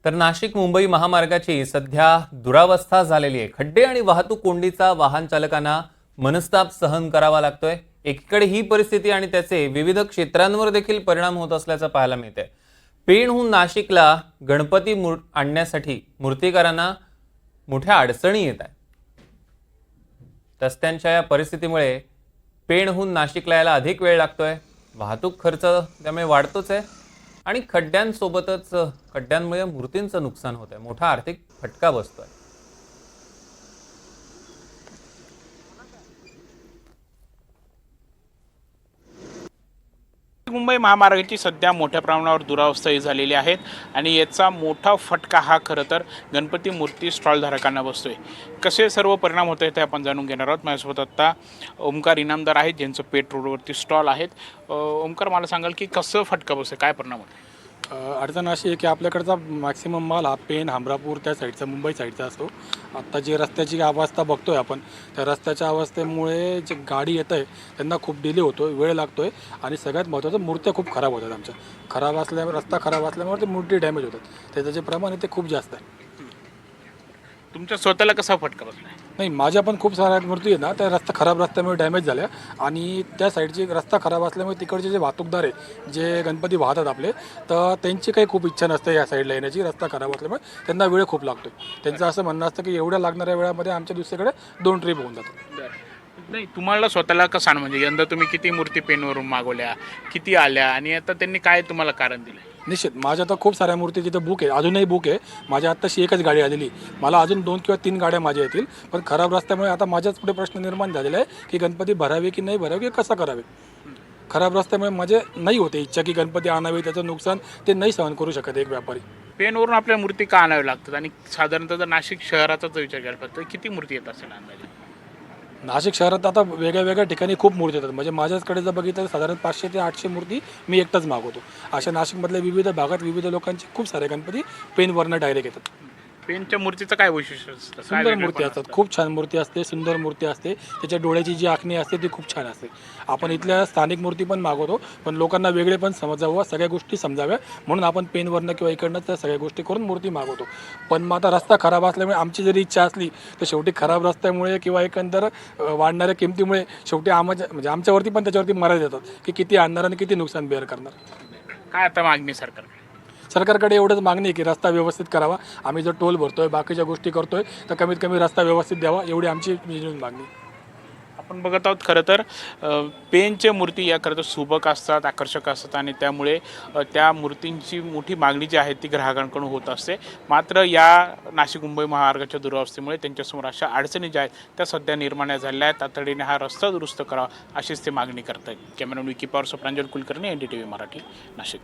तर नाशिक मुंबई महामार्गाची सध्या दुरावस्था झालेली आहे। खड्डे आणि वाहतूक कोंडीचा वाहन चालकांना मनस्ताप सहन करावा लागतोय। एकीकडे ही परिस्थिती आणि त्याचे विविध क्षेत्रांवर देखील परिणाम होत असल्याचं पाहायला मिळतंय। पेणहून नाशिकला गणपती आणण्यासाठी मूर्तिकारांना मोठ्या अडचणी येत आहेत। रस्त्यांच्या या परिस्थितीमुळे पेणहून नाशिकला यायला अधिक वेळ लागतोय। वाहतूक खर्च त्यामुळे वाढतोच आहे आणि खड्ड्यांमुळे मूर्तींचं नुकसान होत आहे। मोठा आर्थिक फटका बसतोय। मुंबई महामार्गाची सध्या मोठ्या प्रमाणावर दुरावस्था झालेली आहेत आणि याचा मोठा फटका हा खरं तर गणपती मूर्ती स्टॉलधारकांना बसतोय। कसे सर्व परिणाम होत आहेत ते आपण जाणून घेणार आहोत। माझ्यासोबत आता ओमकार इनामदार आहेत, ज्यांचं पेठ रोडवरती स्टॉल आहेत। ओमकार, मला सांगाल की कसं फटका बसतोय, काय परिणाम होतो? अडचण अशी आहे की आपल्याकडचा मॅक्सिमम माल हा पेण, हमरापूर त्या साईडचा, मुंबई साईडचा असतो। आत्ता जे रस्त्याची अवस्था बघतोय आपण, त्या रस्त्याच्या अवस्थेमुळे जे गाडी येत आहे त्यांना खूप डिले होतो, वेळ लागतो आहे आणि सगळ्यात महत्त्वाचं मूर्त्या खूप खराब होतात आमच्या। खराब असल्यामुळे, रस्ता खराब असल्यामुळे ते मूर्ती डॅमेज होतात, त्याचं जे प्रमाण आहे ते खूप जास्त आहे। तुमच्या स्वतःला कसा फटका बसला? नाही, माझ्या पण खूप साऱ्या मूर्ती आहेत ना, त्या रस्ता खराब रस्त्यामुळे डॅमेज झाल्या आणि त्या साईडची रस्ता खराब असल्यामुळे तिकडचे जे वाहतूकदार आहे, जे गणपती वाहतात आपले, तर त्यांची काही खूप इच्छा नसते या साईडला येण्याची। रस्ता खराब असल्यामुळे त्यांना वेळ खूप लागतो। त्यांचं असं म्हणणं असतं की एवढ्या लागणाऱ्या वेळामध्ये आमच्या दुसरीकडे 2 ट्रिप होऊन जातात। नाही, तुम्हाला स्वतःला कसं, म्हणजे यंदा तुम्ही किती मूर्ती पेणवरून मागवल्या, किती आल्या आणि आता त्यांनी काय तुम्हाला कारण दिलं? निश्चित माझ्या तर खूप साऱ्या मूर्ती तिथं बुक आहे, अजूनही बुक आहे। माझ्या आत्ताशी एकच गाडी आलेली, मला अजून 2 किंवा 3 गाड्या माझ्या येतील। पण खराब रस्त्यामुळे आता माझ्याच पुढे प्रश्न निर्माण झालेला आहे की गणपती भरावे की नाही भरावे, की कसं करावे। खराब रस्त्यामुळे माझे नाही होते इच्छा की गणपती आणावे, त्याचं नुकसान ते नाही सहन करू शकत एक व्यापारी। पेणवरून आपल्या मूर्ती का आणाव्या लागतात आणि साधारणतः जर नाशिक शहराचाच विचार केला तर किती मूर्ती येत असेल अंदाजे? नाशिक शहरात आता वेगळ्या वेगळ्या ठिकाणी खूप मूर्ती येतात, म्हणजे माझ्याकडे जर बघितलं तर साधारण 500 ते 800 मूर्ती मी एकटाच मागवतो। अशा नाशिकमधल्या विविध भागात विविध लोकांचे खूप सारे गणपती पेणवरनं डायरेक्ट येतात। पेनच्या मूर्तीचं काय वैशिष्ट्य असतं? सुंदर मूर्ती असतात, खूप छान मूर्ती असते, सुंदर मूर्ती असते। त्याच्या डोळ्याची जी आखणी असते ती खूप छान असते। आपण इथल्या स्थानिक मूर्ती पण मागवतो, पण लोकांना वेगळे पण समजावं, सगळ्या गोष्टी समजाव्या म्हणून आपण पेनवरनं किंवा इकडनं त्या सगळ्या गोष्टी करून मूर्ती मागवतो। पण मग आता रस्ता खराब असल्यामुळे आमची जरी इच्छा असली तर शेवटी खराब रस्त्यामुळे किंवा एकंदर वाढणाऱ्या किमतीमुळे शेवटी म्हणजे आमच्यावरती पण त्याच्यावरती मर्यादा येतात की किती आणणार आणि किती नुकसान बेअर करणार। काय आता मागणी सरकारकडे एवढंच मागणी आहे की रस्ता व्यवस्थित करावा। आम्ही जर टोल भरतोय, बाकीच्या गोष्टी करतोय, तर कमीत कमी रस्ता व्यवस्थित द्यावा, एवढी आमची मागणी। आपण बघत आहोत खरं तर पेनच्या मूर्ती या खरं तर सुबक असतात, आकर्षक असतात आणि त्यामुळे त्या मूर्तींची मोठी मागणी जी आहे ती ग्राहकांकडून होत असते। मात्र या नाशिक मुंबई महामार्गाच्या दुरावस्थेमुळे त्यांच्यासमोर अशा अडचणी ज्या आहेत त्या सध्या निर्माण झालेल्या आहेत। तातडीने हा रस्ता दुरुस्त करावा अशीच ते मागणी करत आहेत। कॅमेरामॅन विकी पॉवर, प्रांजल कुलकर्णी, NDTV मराठी, नाशिक।